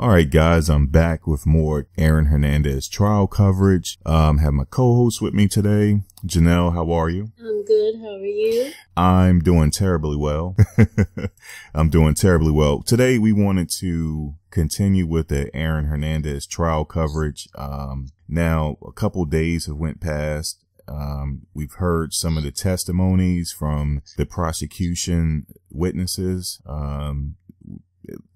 All right, guys, I'm back with more Aaron Hernandez trial coverage. Have my co-host with me today. Janelle, how are you? I'm good. How are you? I'm doing terribly well. I'm doing terribly well. Today, we wanted to continue with the Aaron Hernandez trial coverage. Now, a couple days have went past. We've heard some of the testimonies from the prosecution witnesses.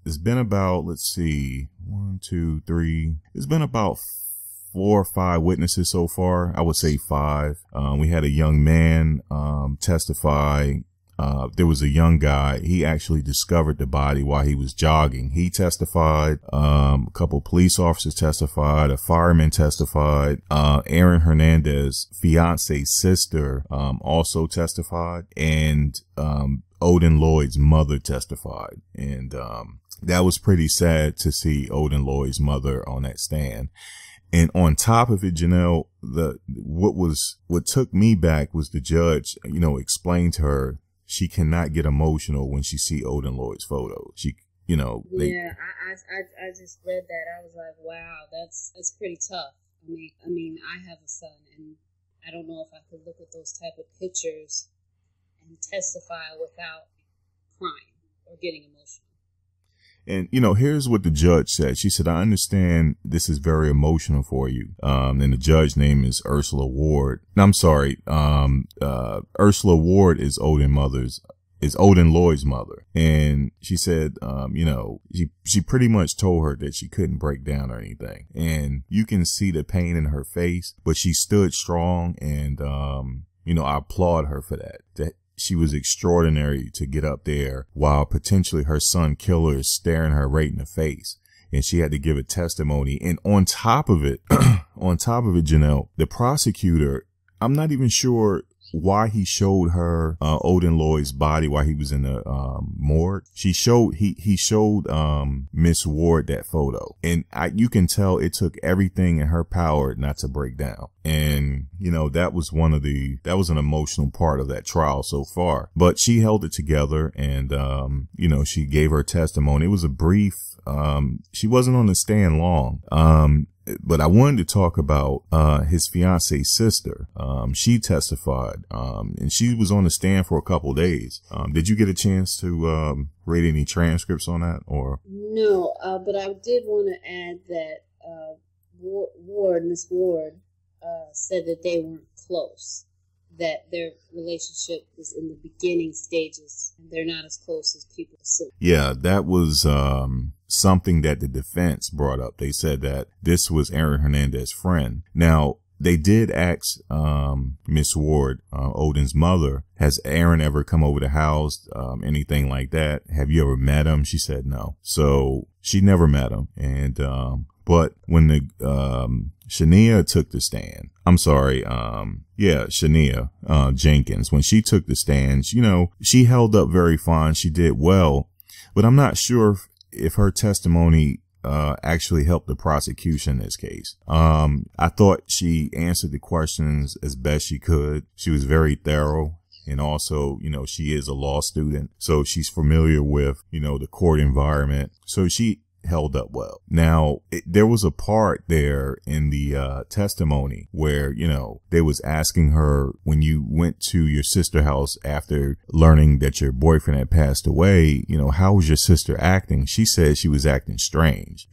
It's been about, let's see, 1, 2, 3. It's been about 4 or 5 witnesses so far. I would say 5. We had a young man testify. There was a young guy. He actually discovered the body while he was jogging. He testified. A couple police officers testified. A fireman testified. Aaron Hernandez, fiance's sister, also testified. And Odin Lloyd's mother testified. And that was pretty sad to see Odin Lloyd's mother on that stand. And on top of it, Janelle, what took me back was the judge, explained to her she cannot get emotional when she see Odin Lloyd's photos. I just read that. I was like, wow, that's pretty tough. I mean, I have a son, and I don't know if I could look at those type of pictures and testify without crying or getting emotional. And, here's what the judge said. She said, I understand this is very emotional for you. And the judge's name is Ursula Ward. No, I'm sorry. Ursula Ward is Odin Lloyd's mother. And she said, she pretty much told her that she couldn't break down or anything. And you can see the pain in her face, but she stood strong. And, I applaud her for that. She was extraordinary to get up there while potentially her son killer is staring her right in the face. And she had to give a testimony. And on top of it, Janelle, the prosecutor, I'm not even sure why he showed her Odin Lloyd's body while he was in the morgue. He showed Miss Ward that photo, and you can tell it took everything in her power not to break down. And that was an emotional part of that trial so far. But she held it together, and she gave her testimony. It was a brief. She wasn't on the stand long. But I wanted to talk about his fiance's sister. She testified, and she was on the stand for a couple of days. Did you get a chance to read any transcripts on that, or? No, but I did want to add that Miss Ward, said that they weren't close, that their relationship is in the beginning stages, and they're not as close as people assume. Yeah, that was something that the defense brought up. They said that this was Aaron Hernandez's friend. Now, they did ask Miss Ward, Odin's mother, has Aaron ever come over the house, anything like that? Have you ever met him? She said no. So she never met him. And but when the Shania took the stand, Shania Jenkins, when she took the stand, she held up very fine. She did well, but I'm not sure if her testimony actually helped the prosecution in this case. I thought she answered the questions as best she could. She was very thorough. And also, she is a law student, so she's familiar with, the court environment. So she held up well. Now, there was a part there in the testimony where, they was asking her, when you went to your sister's house after learning that your boyfriend had passed away, how was your sister acting? She said she was acting strange.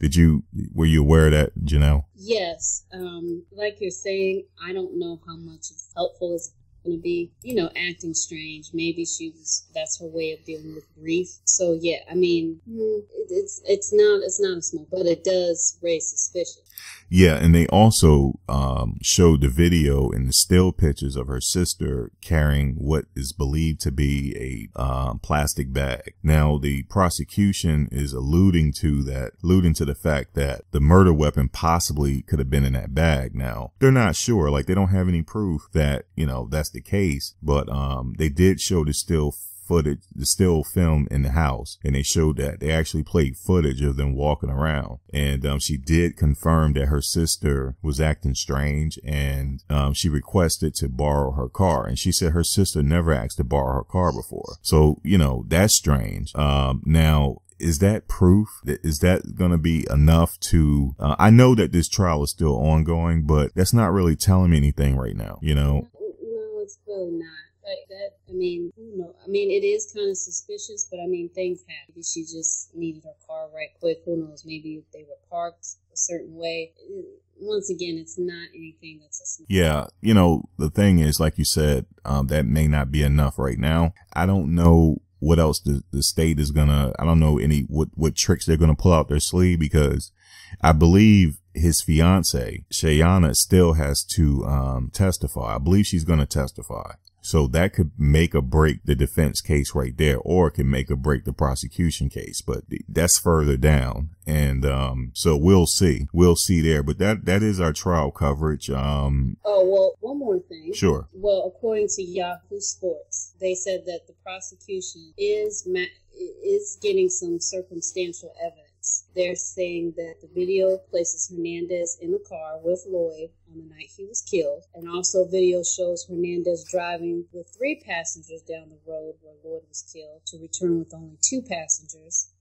Were you aware of that, Janelle? Yes. Like you're saying, I don't know how much it's helpful it's going to be, acting strange. Maybe that's her way of dealing with grief. So yeah, I mean, it's not a smoke, but it does raise suspicion. Yeah, and they also showed the video and the still pictures of her sister carrying what is believed to be a plastic bag. Now, the prosecution is alluding to the fact that the murder weapon possibly could have been in that bag. Now, they're not sure, they don't have any proof that, that's the case, but they did show the still footage, the still film in the house, and they showed that they actually played footage of them walking around. And she did confirm that her sister was acting strange, and she requested to borrow her car. And she said her sister never asked to borrow her car before. So, you know, that's strange. Now, is that proof? Is that going to be enough to, I know that this trial is still ongoing, but that's not really telling me anything right now, you know? No, it's really not. Like that, I mean, who knows? I mean, it is kind of suspicious, but I mean, things happen. Maybe she just needed her car right quick. Who knows? Maybe if they were parked a certain way. Once again, it's not anything that's a... Yeah, you know, the thing is, like you said, that may not be enough right now. I don't know what else the state is gonna, I don't know what tricks they're gonna pull out their sleeve, because I believe his fiance, Shayana, still has to testify. I believe she's gonna testify. So that could make or break the defense case right there, or it can make or break the prosecution case, but that's further down. And, so we'll see there, but that is our trial coverage. Oh, well, one more thing. Sure. Well, according to Yahoo Sports, they said that the prosecution is getting some circumstantial evidence. They're saying that the video places Hernandez in a car with Lloyd on the night he was killed. And also video shows Hernandez driving with 3 passengers down the road where Lloyd was killed to return with only 2 passengers.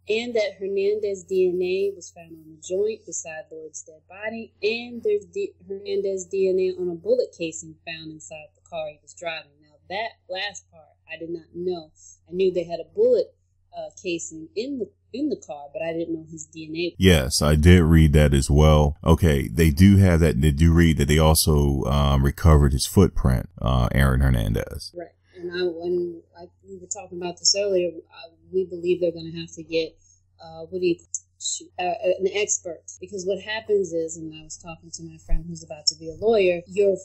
And that Hernandez DNA was found on the joint beside Lloyd's dead body. And there's Hernandez DNA on a bullet casing found inside the car he was driving. Now that last part, I did not know. I knew they had a bullet casing in the car, but I didn't know his DNA. Yes, I did read that as well. Okay, they do have that. They do read that they also recovered his footprint, Aaron Hernandez. Right, and we were talking about this earlier. We believe they're going to have to get an expert, because what happens is, and I was talking to my friend who's about to be a lawyer, your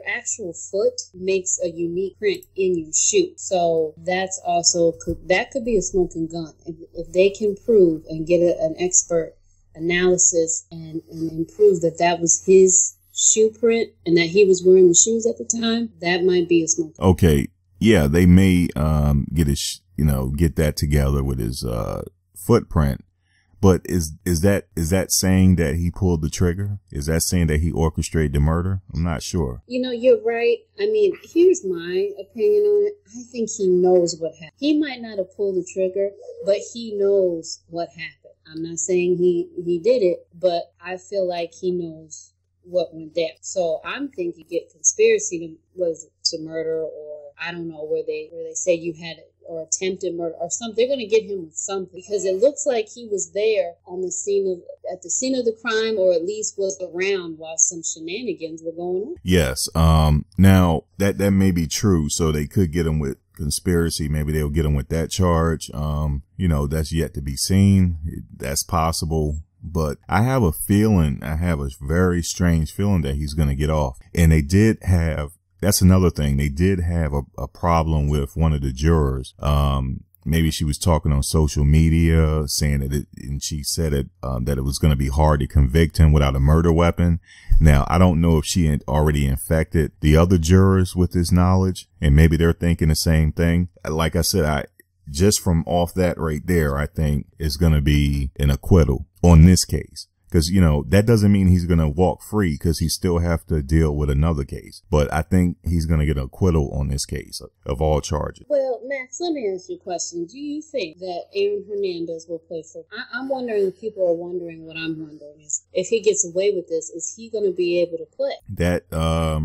actual foot makes a unique print in your shoe. So that's also that could be a smoking gun if they can prove and get an expert analysis and prove that was his shoe print and that he was wearing the shoes at the time. That might be a smoking gun. Okay, yeah, they may get that together with his footprint. But is that saying that he pulled the trigger? Is that saying that he orchestrated the murder? I'm not sure. You know, you're right. I mean, here's my opinion on it. I think he knows what happened. He might not have pulled the trigger, but he knows what happened. I'm not saying he did it, but I feel like he knows what went down. So I'm thinking get conspiracy to murder, or I don't know, where they say you had it, or attempted murder or something. They're going to get him with something, because it looks like he was there at the scene of the crime, or at least was around while some shenanigans were going on. Yes. Now that may be true. So they could get him with conspiracy. Maybe they'll get him with that charge. That's yet to be seen. That's possible. But I have a very strange feeling that he's going to get off. And that's another thing. They did have a problem with one of the jurors. Maybe she was talking on social media saying and she said that it was going to be hard to convict him without a murder weapon. Now, I don't know if she had already infected the other jurors with this knowledge, and maybe they're thinking the same thing. Like I said, just from off that right there, I think it's going to be an acquittal on this case. Because, that doesn't mean he's going to walk free, because he still have to deal with another case. But I think he's going to get an acquittal on this case of all charges. Well, Max, let me ask you a question. Do you think that Aaron Hernandez will play football? I'm wondering if people are wondering what I'm wondering is, if he gets away with this, is he going to be able to play? That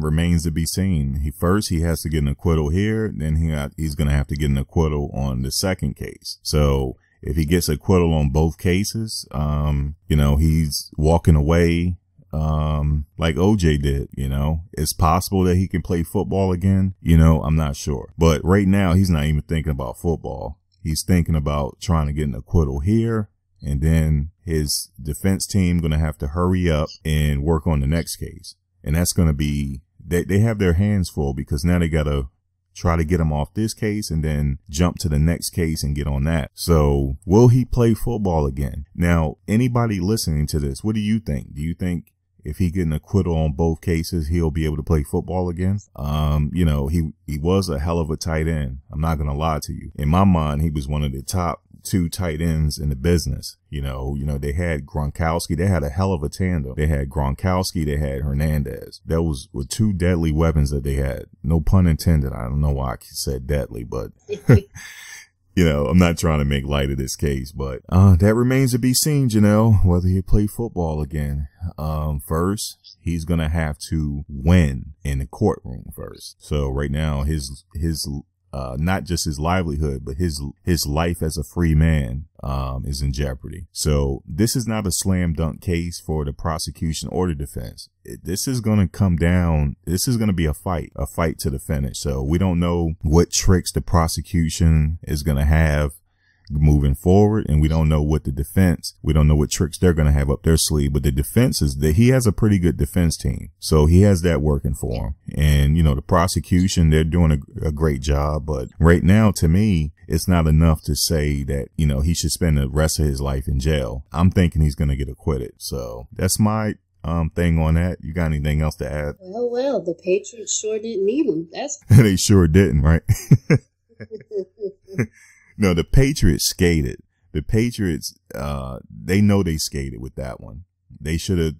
remains to be seen. He has to get an acquittal here. Then he's going to have to get an acquittal on the second case. So if he gets acquittal on both cases, he's walking away, like OJ did, it's possible that he can play football again. I'm not sure, but right now he's not even thinking about football. He's thinking about trying to get an acquittal here. And then his defense team going to have to hurry up and work on the next case. And that's going to be, they have their hands full, because now they got to try to get him off this case and then jump to the next case and get on that. So will he play football again? Now, anybody listening to this, what do you think? Do you think if he get an acquittal on both cases, he'll be able to play football again. You know, he was a hell of a tight end. I'm not going to lie to you. In my mind, he was one of the top 2 tight ends in the business. You know, they had Gronkowski. They had a hell of a tandem. They had Gronkowski. They had Hernandez. That were 2 deadly weapons that they had. No pun intended. I don't know why I said deadly, but you know, I'm not trying to make light of this case, but that remains to be seen, Janelle, whether he play football again. First, he's gonna have to win in the courtroom first. So right now, his not just his livelihood, but his life as a free man, is in jeopardy. So this is not a slam dunk case for the prosecution or the defense. This is going to come down. This is going to be a fight to the finish. So we don't know what tricks the prosecution is going to have moving forward, and we don't know what we don't know what tricks they're going to have up their sleeve. But the defense is that he has a pretty good defense team, so he has that working for him. And you know, the prosecution, they're doing a great job, but right now, to me, it's not enough to say that, you know, he should spend the rest of his life in jail. I'm thinking he's going to get acquitted. So that's my thing on that. You got anything else to add? Well, the Patriots sure didn't need him. They sure didn't, right? No, the Patriots skated. The Patriots, they know they skated with that one. They should have,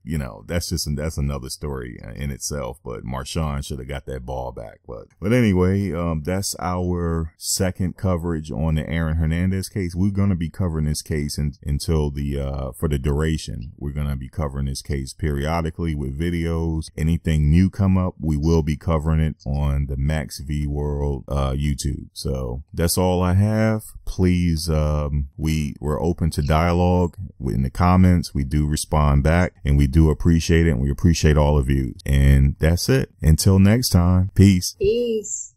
you know, that's another story in itself, but Marshawn should have got that ball back. But anyway, that's our second coverage on the Aaron Hernandez case. We're going to be covering this case until for the duration. We're going to be covering this case periodically with videos. Anything new come up, we will be covering it on the MaxVWorld, YouTube. So that's all I have. Please, we're open to dialogue in the comments. We do respond back, and we do appreciate it, and we appreciate all of you. And that's it. Until next time, peace. Peace.